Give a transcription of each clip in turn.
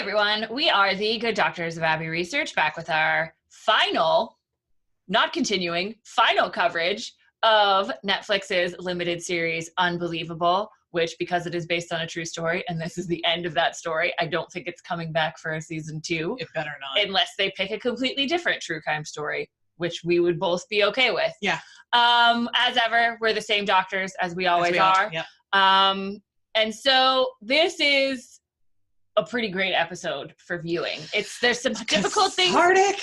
everyone. We are the Good Doctors of Abbey Research, back with our final, not continuing, final coverage of Netflix's limited series, Unbelievable, which, because it is based on a true story, and this is the end of that story, I don't think it's coming back for a season 2. It better not. Unless they pick a completely different true crime story, which we would both be okay with. Yeah. As ever, we're the same doctors as we always are. Yep. And so this is a pretty great episode for viewing. There's some difficult things.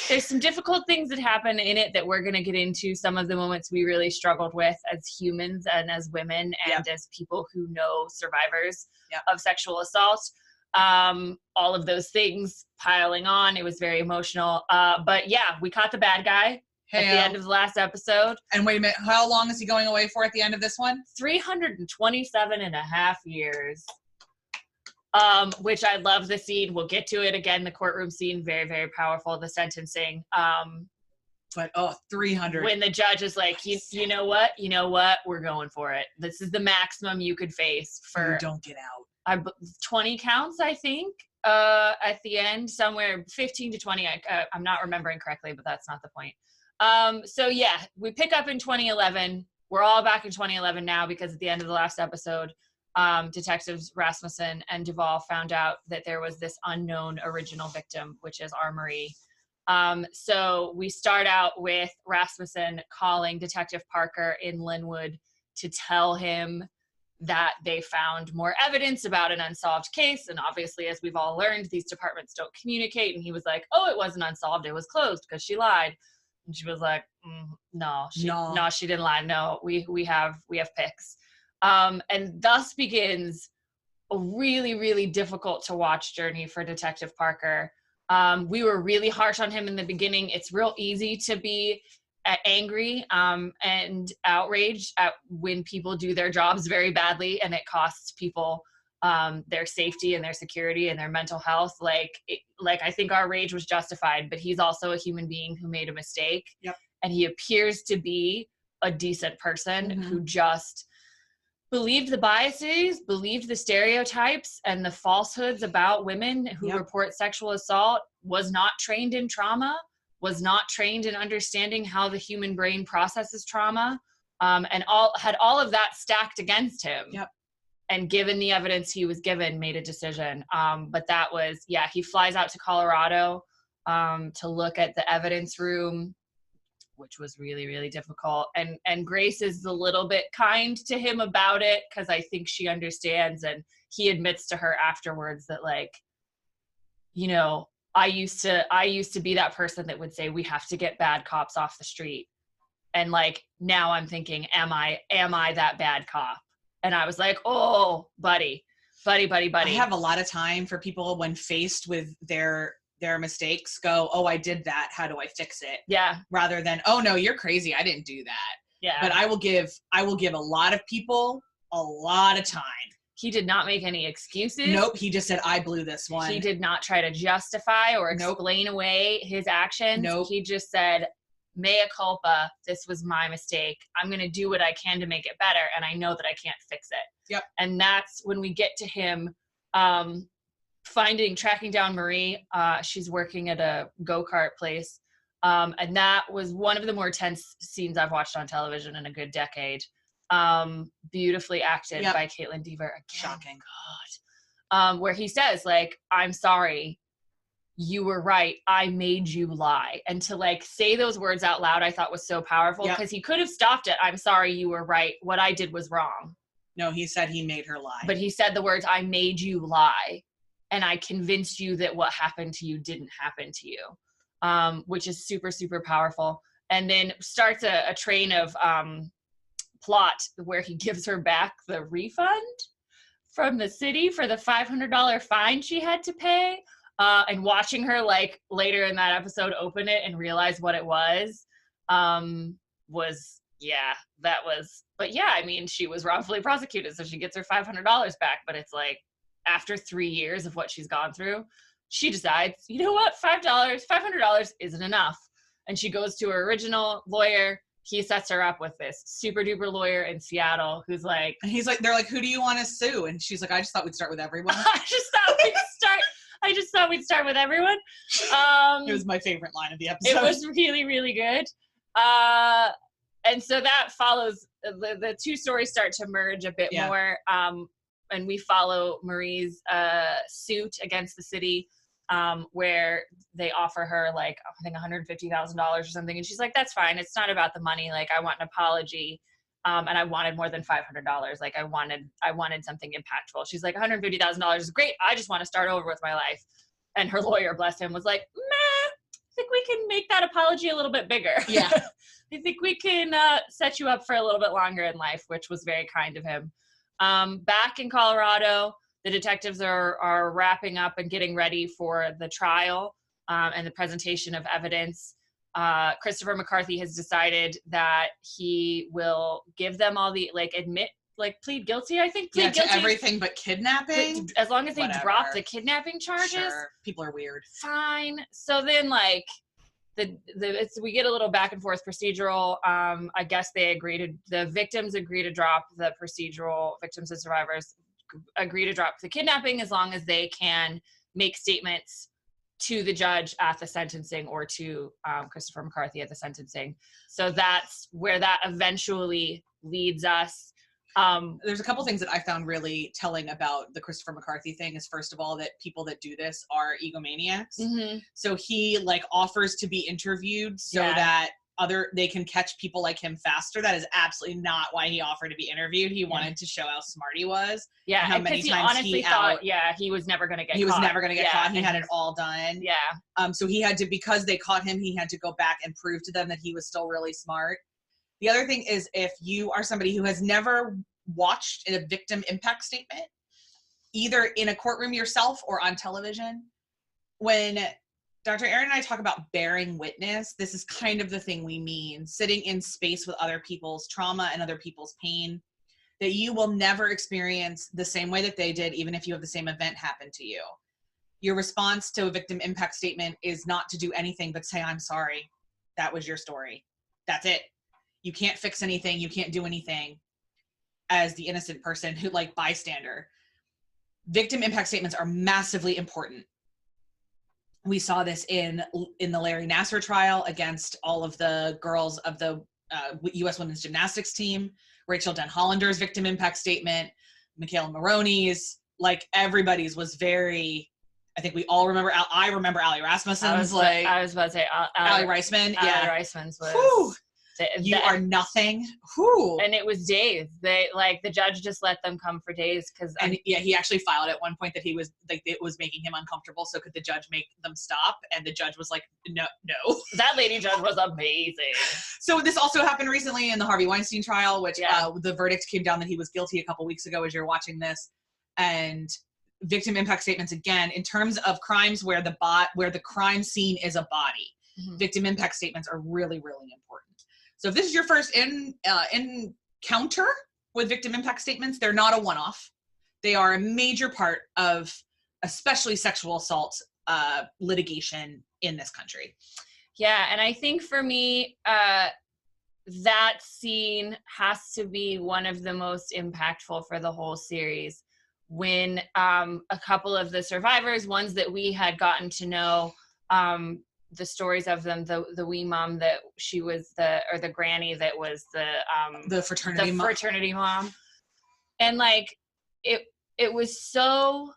There's some difficult things that happen in it that we're going to get into. Some of the moments we really struggled with as humans and as women and as people who know survivors of sexual assault. All of those things piling on. It was very emotional. But yeah, we caught the bad guy at the end of the last episode. And wait a minute, how long is he going away for at the end of this one? 327 and a half years. Which I love the scene. We'll get to it again. The courtroom scene, very, very powerful. The sentencing. But 300. When the judge is like, you know what? We're going for it. This is the maximum you could face for. You don't get out. 20 counts, I think, at the end, somewhere 15 to 20. I'm not remembering correctly, but that's not the point. So yeah, we pick up in 2011. We're all back in 2011 now because at the end of the last episode, detectives Rasmussen and Duvall found out that there was this unknown original victim, which is our Marie. So we start out with Rasmussen calling Detective Parker in Linwood to tell him that they found more evidence about an unsolved case. And obviously, as we've all learned, these departments don't communicate. And he was like, oh, it wasn't unsolved. It was closed because she lied. And she was like, no, she didn't lie. No, we have pics. And thus begins a really, really difficult to watch journey for Detective Parker. We were really harsh on him in the beginning. It's real easy to be angry and outraged at when people do their jobs very badly and it costs people their safety and their security and their mental health. Like I think our rage was justified, but he's also a human being who made a mistake. Yep. And he appears to be a decent person who just believed the biases, believed the stereotypes and the falsehoods about women who report sexual assault, was not trained in trauma, was not trained in understanding how the human brain processes trauma, and had all of that stacked against him. Yep. And given the evidence he was given, made a decision. But that was, he flies out to Colorado to look at the evidence room, which was really, really difficult. And Grace is a little bit kind to him about it because I think she understands, and he admits to her afterwards that, like, you know, I used to be that person that would say we have to get bad cops off the street. And like now I'm thinking, am I that bad cop? And I was like, oh, buddy. I have a lot of time for people when faced with their mistakes go, oh, I did that. How do I fix it? Yeah. Rather than, oh no, you're crazy. I didn't do that. Yeah. But I will give a lot of people a lot of time. He did not make any excuses. Nope. He just said, I blew this one. He did not try to justify or explain away his actions. Nope. He just said, mea culpa. This was my mistake. I'm going to do what I can to make it better. And I know that I can't fix it. Yep. And that's when we get to him, tracking down Marie. She's working at a go-kart place. And that was one of the more tense scenes I've watched on television in a good decade. Beautifully acted by Caitlin Dever. Again, shocking. God. Where he says, like, I'm sorry, you were right. I made you lie. And to like say those words out loud, I thought was so powerful because he could have stopped it. I'm sorry, you were right. What I did was wrong. No, he said he made her lie. But he said the words, I made you lie. And I convinced you that what happened to you didn't happen to you, which is super, super powerful. And then starts a train of plot where he gives her back the refund from the city for the $500 fine she had to pay. And watching her like later in that episode open it and realize what it was, but yeah, I mean, she was wrongfully prosecuted, so she gets her $500 back, but it's like after 3 years of what she's gone through, she decides, you know what, $500 isn't enough. And she goes to her original lawyer. He sets her up with this super duper lawyer in Seattle who's like, and he's like, they're like, who do you want to sue? And she's like, I just thought we'd start with everyone. I just thought we'd start. I just thought we'd start with everyone. It was my favorite line of the episode. It was really, really good. And so that follows, the two stories start to merge a bit more. And we follow Marie's suit against the city, where they offer her like, I think $150,000 or something. And she's like, that's fine. It's not about the money. Like, I want an apology. And I wanted more than $500. Like, I wanted something impactful. She's like, $150,000 is great. I just want to start over with my life. And her lawyer, bless him, was like, meh, I think we can make that apology a little bit bigger. Yeah. I think we can set you up for a little bit longer in life, which was very kind of him. Back in Colorado, the detectives are wrapping up and getting ready for the trial and the presentation of evidence. Christopher McCarthy has decided that he will give them all the, plead guilty, I think. Plead guilty to everything but kidnapping. As long as they drop the kidnapping charges. Sure. People are weird. Fine. So then, like, we get a little back and forth procedural. I guess the victims agree to drop the procedural, victims and survivors agree to drop the kidnapping as long as they can make statements to the judge at the sentencing or to Christopher McCarthy at the sentencing. So that's where that eventually leads us. There's a couple things that I found really telling about the Christopher McCarthy thing is, first of all, that people that do this are egomaniacs. Mm-hmm. So he offers to be interviewed so that they can catch people like him faster. That is absolutely not why he offered to be interviewed. He wanted to show how smart he was. Yeah, how many he times honestly thought, he was never going to get caught. He was never going to get caught. He had it all done. Yeah. So he had to, because they caught him, he had to go back and prove to them that he was still really smart. The other thing is, if you are somebody who has never watched a victim impact statement, either in a courtroom yourself or on television, when Dr. Aaron and I talk about bearing witness, this is kind of the thing we mean, sitting in space with other people's trauma and other people's pain, that you will never experience the same way that they did, even if you have the same event happen to you. Your response to a victim impact statement is not to do anything but say, I'm sorry. That was your story. That's it. You can't fix anything. You can't do anything as the innocent person who, like, bystander. Victim impact statements are massively important. We saw this in the Larry Nassar trial against all of the girls of the U.S. women's gymnastics team. Rachel Denhollander's victim impact statement, Michaela Maroney's, like, everybody's was very, I think we all remember, I remember Allie Rasmussen's. I was about to say Allie Reisman. Allie Reisman's was. Whew. You are nothing. Whew. And it was days. The judge just let them come for days he actually filed at one point that he was like, it was making him uncomfortable. So could the judge make them stop? And the judge was like, no. That lady judge was amazing. So this also happened recently in the Harvey Weinstein trial, which the verdict came down that he was guilty a couple weeks ago as you're watching this. And victim impact statements, again, in terms of crimes where the crime scene is a body, victim impact statements are really, really important. So if this is your first encounter with victim impact statements, they're not a one-off. They are a major part of especially sexual assault litigation in this country. Yeah, and I think for me, that scene has to be one of the most impactful for the whole series. When a couple of the survivors, ones that we had gotten to know, the stories of them, the wee mom that she was the granny that was the fraternity mom. And like, it was so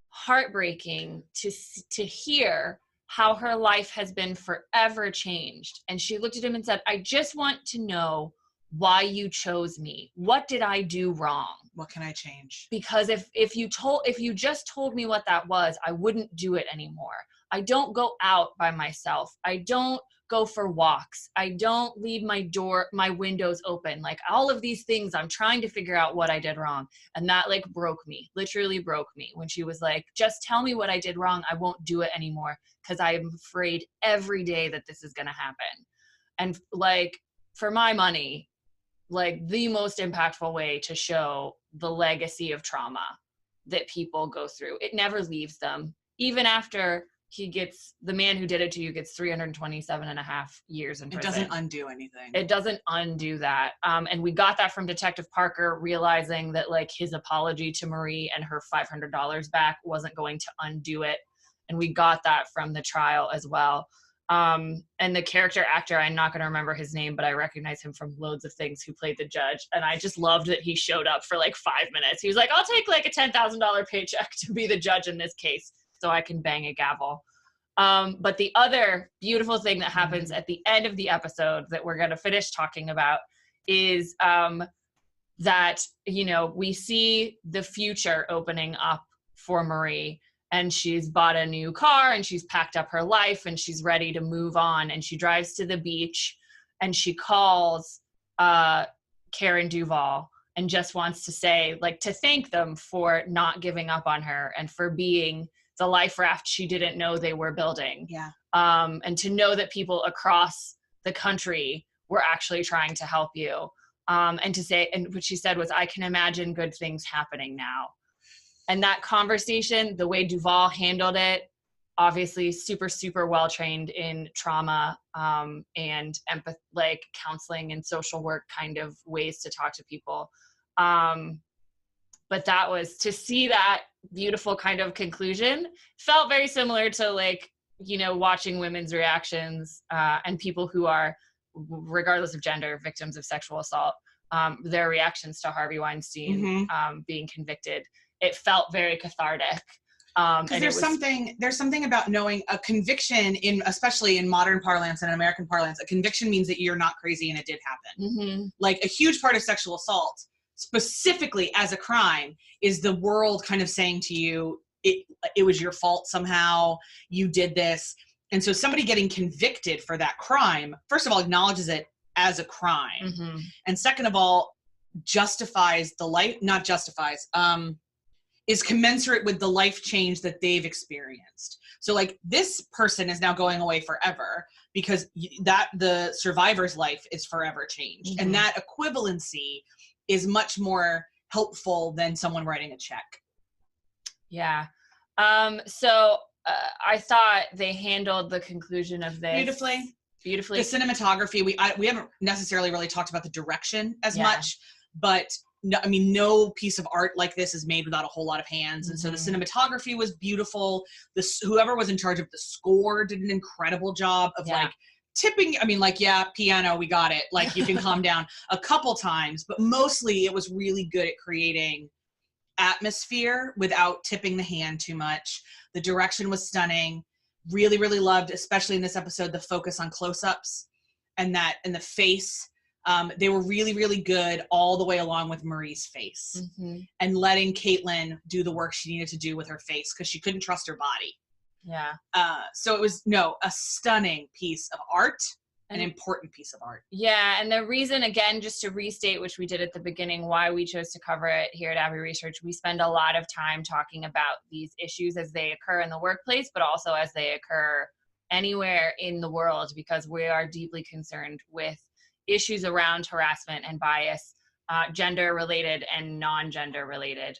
heartbreaking to hear how her life has been forever changed. And she looked at him and said, I just want to know why you chose me. What did I do wrong? What can I change? Because if you just told me what that was, I wouldn't do it anymore. I don't go out by myself. I don't go for walks. I don't leave my windows open. Like, all of these things, I'm trying to figure out what I did wrong. And that, like, broke me, literally broke me, when she was like, just tell me what I did wrong. I won't do it anymore, because I am afraid every day that this is going to happen. And, like, for my money, like, the most impactful way to show the legacy of trauma that people go through. It never leaves them. Even after the man who did it to you gets 327 and a half years in prison. It doesn't undo anything. It doesn't undo that. And we got that from Detective Parker, realizing that like his apology to Marie and her $500 back wasn't going to undo it. And we got that from the trial as well. And the character actor, I'm not going to remember his name, but I recognize him from loads of things, who played the judge. And I just loved that he showed up for like 5 minutes. He was like, I'll take like a $10,000 paycheck to be the judge in this case so I can bang a gavel. But the other beautiful thing that happens at the end of the episode that we're going to finish talking about is that, you know, we see the future opening up for Marie, and she's bought a new car and she's packed up her life and she's ready to move on. And she drives to the beach and she calls Karen Duvall and just wants to say, like, to thank them for not giving up on her and for being the life raft she didn't know they were building. Yeah. And to know that people across the country were actually trying to help you. And to say, and what she said was, I can imagine good things happening now. And that conversation, the way Duvall handled it, obviously super, super well-trained in trauma and empathy, like counseling and social work kind of ways to talk to people. But that was, to see that beautiful kind of conclusion felt very similar to, like, you know, watching women's reactions and people who are, regardless of gender, victims of sexual assault, their reactions to Harvey Weinstein being convicted. It felt very cathartic. Because there's something about knowing a conviction, especially in modern parlance and American parlance, a conviction means that you're not crazy and it did happen. Like, a huge part of sexual assault, specifically as a crime, is the world kind of saying to you, it was your fault somehow, you did this. And so somebody getting convicted for that crime, first of all, acknowledges it as a crime. And second of all, justifies the life, not justifies, is commensurate with the life change that they've experienced. So, like, this person is now going away forever because the survivor's life is forever changed. And that equivalency is much more helpful than someone writing a check. Yeah. So I thought they handled the conclusion of this beautifully. The cinematography, we haven't necessarily really talked about the direction as much, but no, I mean, no piece of art like this is made without a whole lot of hands. And so the cinematography was beautiful. Whoever was in charge of the score did an incredible job of like tipping. I mean, like, yeah, piano, we got it. Like, you can calm down a couple times, but mostly it was really good at creating atmosphere without tipping the hand too much. The direction was stunning. Really, really loved, especially in this episode, the focus on close-ups and the face. They were really, really good all the way along with Marie's face and letting Caitlin do the work she needed to do with her face because she couldn't trust her body. Yeah. So it was, a stunning piece of art, an important piece of art. Yeah. And the reason, again, just to restate, which we did at the beginning, why we chose to cover it here at Abbey Research, we spend a lot of time talking about these issues as they occur in the workplace, but also as they occur anywhere in the world, because we are deeply concerned with issues around harassment and bias, gender related and non-gender related.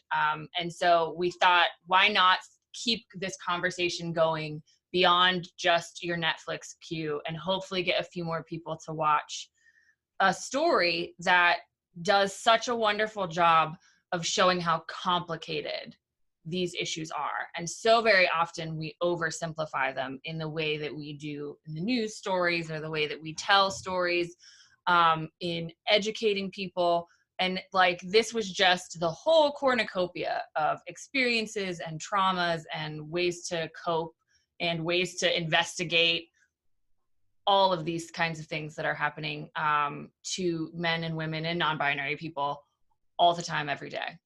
And so we thought, why not keep this conversation going beyond just your Netflix queue and hopefully get a few more people to watch a story that does such a wonderful job of showing how complicated these issues are. And so very often we oversimplify them in the way that we do in the news stories or the way that we tell stories, in educating people. And like, this was just the whole cornucopia of experiences and traumas and ways to cope and ways to investigate all of these kinds of things that are happening to men and women and non-binary people all the time, every day.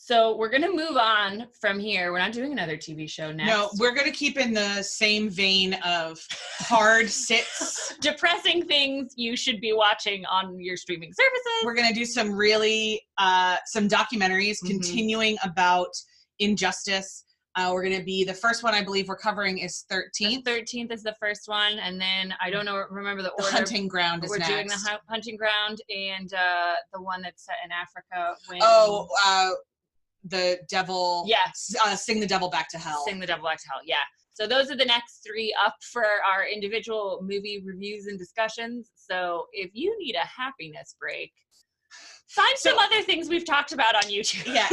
So we're going to move on from here. We're not doing another TV show next. No, we're going to keep in the same vein of hard sits. Depressing things you should be watching on your streaming services. We're going to do some really, some documentaries continuing about injustice. We're going to be, the first one I believe we're covering is 13th. The 13th is the first one. And then I don't know, remember the order. The Hunting Ground is next. We're doing the Hunting Ground and the one that's set in Africa. The devil. Yes. Sing the Devil Back to Hell. Sing the Devil Back to Hell. Yeah. So those are the next 3 up for our individual movie reviews and discussions. So if you need a happiness break, find some other things we've talked about on YouTube. Yeah.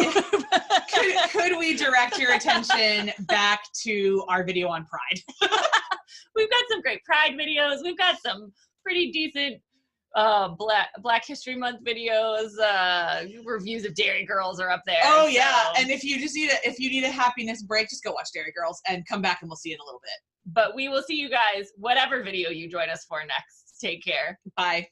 Could we direct your attention back to our video on Pride? We've got some great Pride videos. We've got some pretty decent Black History Month videos. Reviews of Dairy Girls are up there. Oh yeah, and if you need a happiness break, just go watch Dairy Girls and come back and we'll see you in a little bit. But we will see you guys whatever video you join us for next. Take care. Bye.